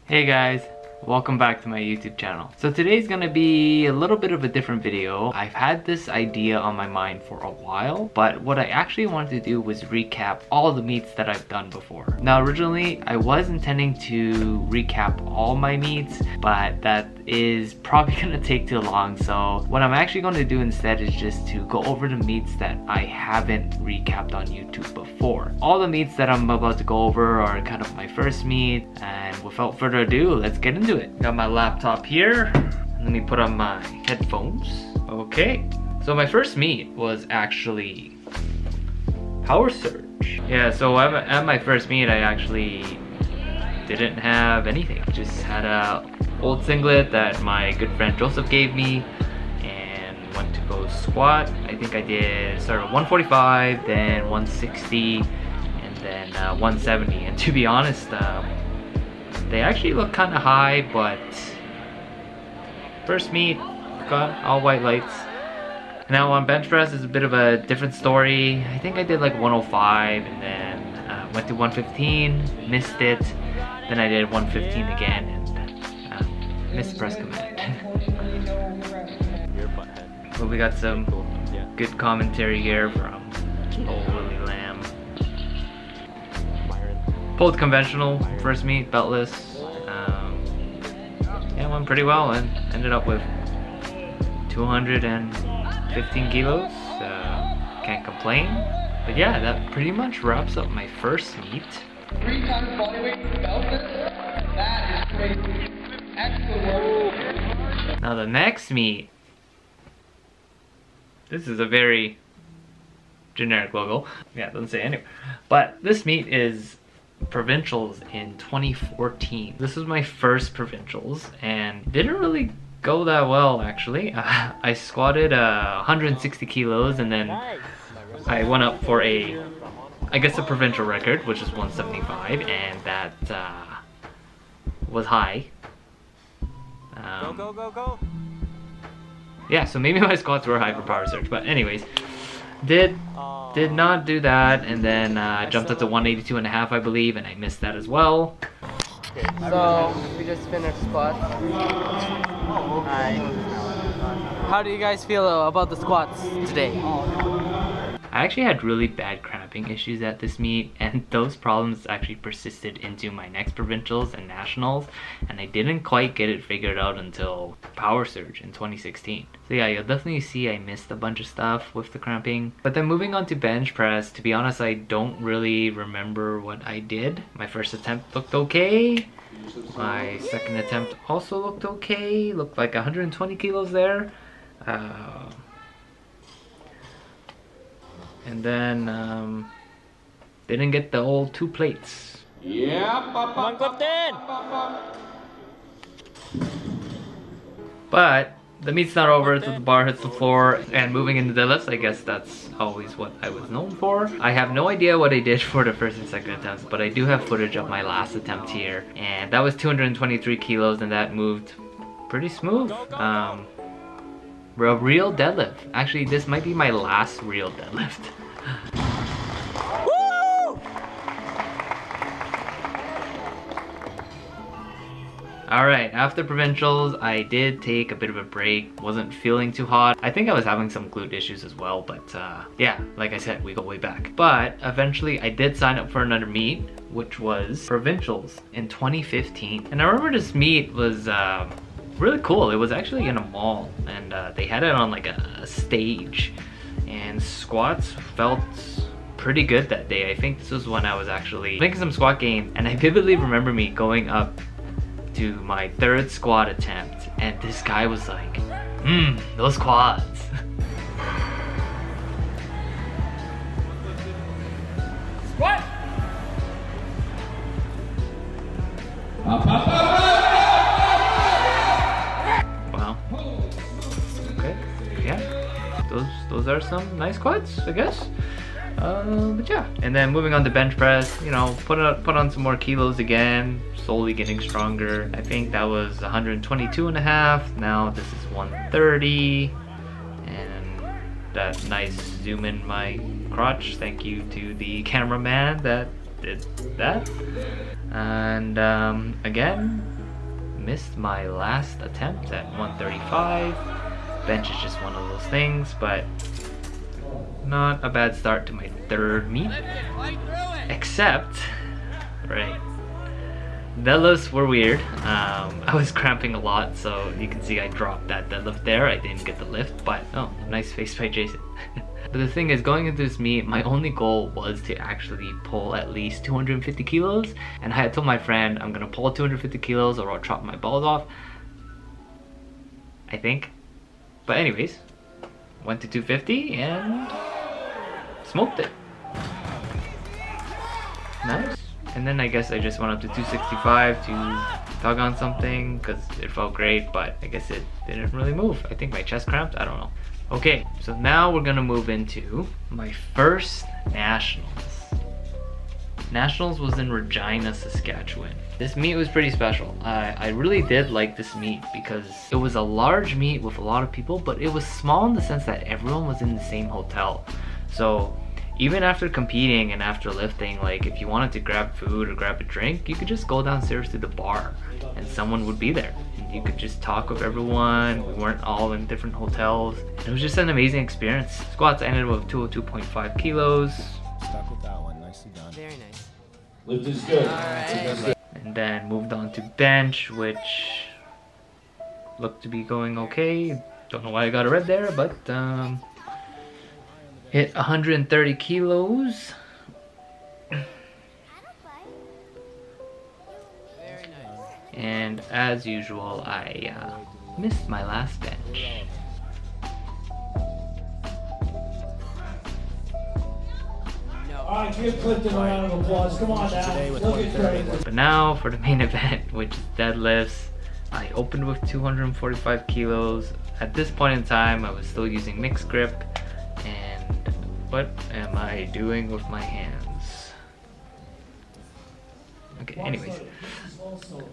Hey guys, welcome back to my YouTube channel. So today's gonna be a little bit of a different video. I've had this idea on my mind for a while, but what I actually wanted to do was recap all the meats that I've done before. Now originally I was intending to recap all my meats, but that is probably gonna take too long. So what I'm actually going to do instead is just to go over the meats that I haven't recapped on YouTube before. All the meats that I'm about to go over are kind of my first meat, and without further ado, let's get into it. Got my laptop here. Let me put on my headphones. Okay, so my first meat was actually PowerSurge. Yeah, so at my first meet I actually didn't have anything. Just had a old singlet that my good friend Joseph gave me and went to go squat. I think I started 145, then 160, and then 170. And to be honest, they actually look kind of high, but first meet, got all white lights. Now on bench press is a bit of a different story. I think I did like 105 and then went to 115, missed it. Then I did 115 again and missed press command. But we got some good commentary here from old Willie Lamb. Pulled conventional, first meet, beltless. Yeah, went pretty well and ended up with 215 kilos. Can't complain. But yeah, that pretty much wraps up my first meet. 3 times bodyweight beltless. That is crazy. Excellent work. Now the next meet. This is a very generic logo. Yeah, it doesn't say anywhere. But this meet is Provincials in 2014. This was my first Provincials and didn't really go that well actually. I squatted 160 kilos and then I went up for I guess a provincial record, which is 175, and that was high. Go. Yeah, so maybe my squats were high for PowerSurge, but anyways, did not do that, and then I jumped up to 182.5, I believe, and I missed that as well. So we just finished squats. How do you guys feel about the squats today? I actually had really bad cramping issues at this meet, and those problems actually persisted into my next provincials and nationals, and I didn't quite get it figured out until PowerSurge in 2016. So yeah, you'll definitely see I missed a bunch of stuff with the cramping. But then moving on to bench press, to be honest, I don't really remember what I did. My first attempt looked okay. My second attempt also looked okay. Looked like 120 kilos there. And then didn't get the old 2 plates. Yeah, come on, Captain! But the meet's not over until the bar hits the floor, and moving into deadlifts, I guess that's always what I was known for. I have no idea what I did for the first and second attempts, but I do have footage of my last attempt here, and that was 223 kilos, and that moved pretty smooth. A real deadlift. Actually, this might be my last real deadlift. Woo! Alright, after provincials, I did take a bit of a break. Wasn't feeling too hot. I think I was having some glute issues as well, but yeah, like I said, we go way back. But eventually, I did sign up for another meet, which was Provincials in 2015. And I remember this meet was really cool. It was actually in a mall, and they had it on like a stage, and squats felt pretty good that day. I think this was when I was actually making some squat gains, and I vividly remember me going up to my 3rd squat attempt, and this guy was like, those quads. Squat. Wow. Okay. Yeah. Those are some nice quads, I guess. But yeah. And then moving on to bench press, you know, put on some more kilos again, slowly getting stronger. I think that was 122.5. Now this is 130. And that nice zoom in my crotch. Thank you to the cameraman that did that. And again, missed my last attempt at 135. Bench is just one of those things, but not a bad start to my third meet. Except, right, deadlifts were weird. I was cramping a lot, so you can see I dropped that deadlift there. I didn't get the lift, but oh, nice face by Jason. But the thing is, going into this meet, my only goal was to actually pull at least 250 kilos. And I had told my friend, I'm gonna pull 250 kilos or I'll chop my balls off. I think. But anyways, went to 250 and smoked it. Nice. And then I guess I just went up to 265 to tug on something because it felt great, but I guess it didn't really move. I think my chest cramped, I don't know. Okay, so now we're gonna move into my first nationals. Nationals was in Regina, Saskatchewan. This meet was pretty special. I really did like this meet because it was a large meet with a lot of people, but it was small in the sense that everyone was in the same hotel. So even after competing and after lifting, like if you wanted to grab food or grab a drink, you could just go downstairs to the bar and someone would be there. And you could just talk with everyone. We weren't all in different hotels. It was just an amazing experience. Squats ended with 202.5 kilos. Stuck with that one. Nicely done. Very nice. Lift is good. Alright. And then moved on to bench, which looked to be going okay. Don't know why I got a red there, but hit 130 kilos. Very nice. And as usual, I missed my last bench. Alright, give Clifton a round of applause. Come on now. Look at Craig. But now for the main event, which is deadlifts. I opened with 245 kilos. At this point in time, I was still using mixed grip. And what am I doing with my hands? Okay, anyways.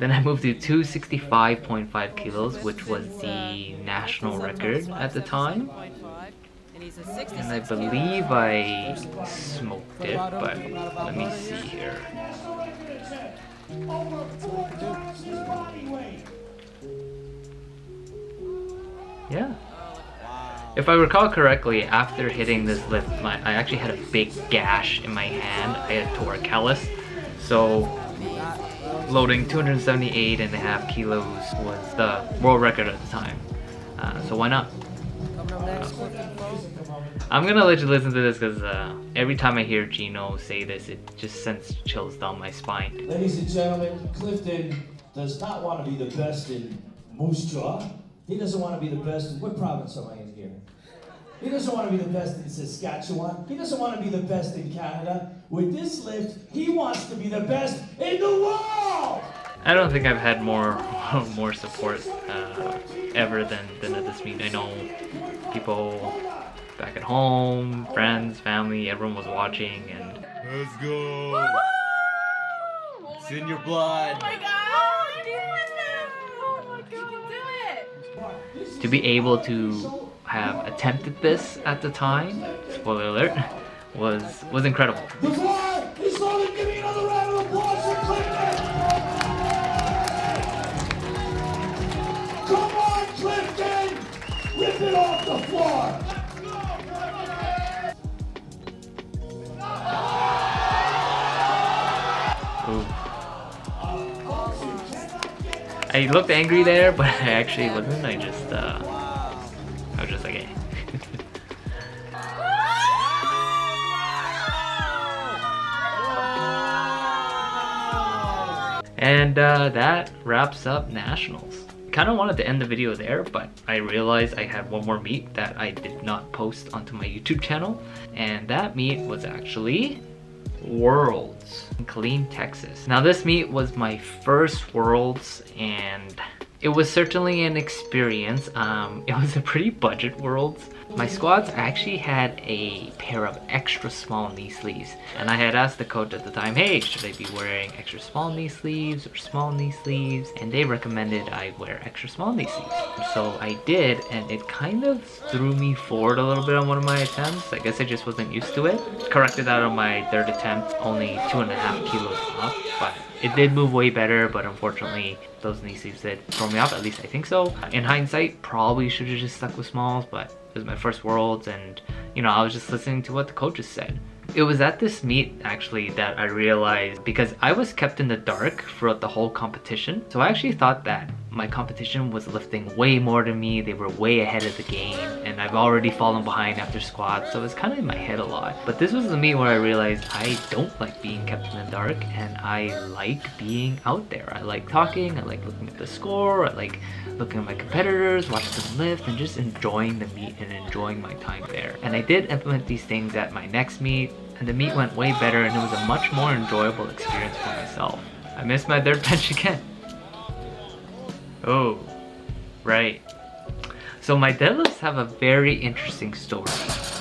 Then I moved to 265.5 kilos, which was the national record at the time. And I believe I smoked it, but let me see here. Yeah. If I recall correctly, after hitting this lift, I actually had a big gash in my hand. I had tore a callus. So loading 278.5 kilos was the world record at the time. So why not? I'm gonna let you listen to this because every time I hear Gino say this, it just sends chills down my spine. Ladies and gentlemen, Clifton does not want to be the best in Moose Jaw. He doesn't want to be the best in, what province am I in here? He doesn't want to be the best in Saskatchewan. He doesn't want to be the best in Canada. With this lift, he wants to be the best in the world! I don't think I've had more support ever than at this meet. I know people back at home, friends, family, everyone was watching, and Let's go. It's in your blood. Oh my god! Oh my god, do it! to be able to have attempted this at the time, spoiler alert, was incredible. The floor is loaded. Give me another round of applause for Clifton! Come on, Clifton! Rip it off the floor! Ooh. I looked angry there, but I actually wasn't. I was just like, hey. And that wraps up Nationals. Kind of wanted to end the video there, but I realized I had one more meet that I did not post onto my YouTube channel, and that meet was actually Worlds in Killeen, Texas. Now this meet was my first Worlds, and it was certainly an experience. It was a pretty budget Worlds. My squats actually had a pair of extra small knee sleeves, and I had asked the coach at the time, hey, should I be wearing extra small knee sleeves or small knee sleeves? And they recommended I wear extra small knee sleeves. So I did, and it kind of threw me forward a little bit on one of my attempts. I guess I just wasn't used to it. Corrected that on my third attempt, only 2.5 kilos off. but it did move way better. But unfortunately, those knee sleeves did throw me off, at least I think so. In hindsight, probably should have just stuck with smalls, but it was my first Worlds, and you know, I was just listening to what the coaches said. It was at this meet actually that I realized, because I was kept in the dark throughout the whole competition, so I actually thought that my competition was lifting way more than me. They were way ahead of the game, and I've already fallen behind after squats, so it's kind of in my head a lot. But this was the meet where I realized I don't like being kept in the dark, and I like being out there. I like talking, I like looking at the score, I like looking at my competitors, watching them lift, and just enjoying the meet and enjoying my time there. And I did implement these things at my next meet, and the meet went way better, and it was a much more enjoyable experience for myself. I missed my third bench again. Oh, right. So my deadlifts have a very interesting story.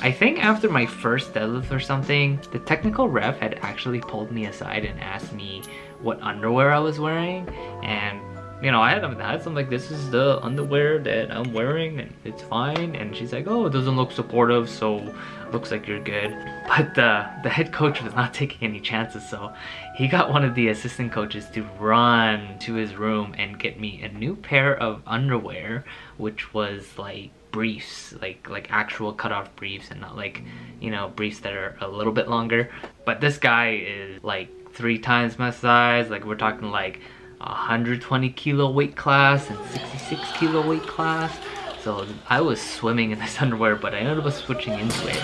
I think after my first deadlift or something, the technical ref had actually pulled me aside and asked me what underwear I was wearing, and you know, I had them that, so I'm like, this is the underwear that I'm wearing and it's fine. And she's like, oh, it doesn't look supportive, so looks like you're good. But the head coach was not taking any chances, so he got one of the assistant coaches to run to his room and get me a new pair of underwear, which was like briefs, like actual cutoff briefs, and not like, you know, briefs that are a little bit longer. But this guy is like 3 times my size. Like, we're talking like 120 kilo weight class and 66 kilo weight class. So I was swimming in this underwear, but I ended up switching into it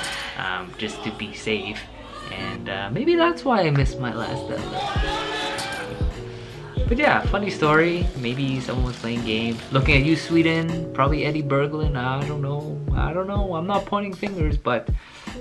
just to be safe. And maybe that's why I missed my last deadlift. But yeah, funny story. Maybe someone was playing games. Looking at you, Sweden. Probably Eddie Berglund. I don't know. I'm not pointing fingers, but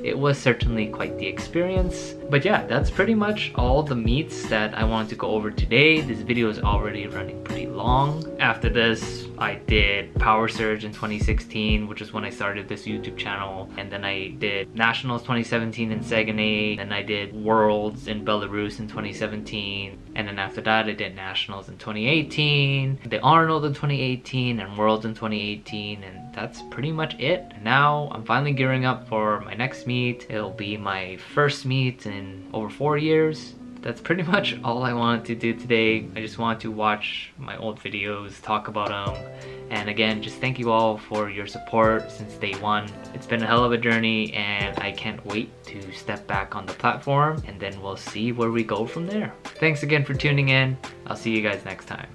it was certainly quite the experience. But yeah, that's pretty much all the meets that I wanted to go over today. This video is already running pretty long. After this, I did PowerSurge in 2016, which is when I started this YouTube channel. And then I did Nationals 2017 in Saguenay. Then I did Worlds in Belarus in 2017. And then after that, I did Nationals in 2018, the Arnold in 2018, and Worlds in 2018. And that's pretty much it. Now I'm finally gearing up for my next meet. It'll be my first meet in over 4 years. That's pretty much all I wanted to do today. I just wanted to watch my old videos, talk about them, and again, just thank you all for your support since day one. It's been a hell of a journey, and I can't wait to step back on the platform, and then we'll see where we go from there. Thanks again for tuning in. I'll see you guys next time.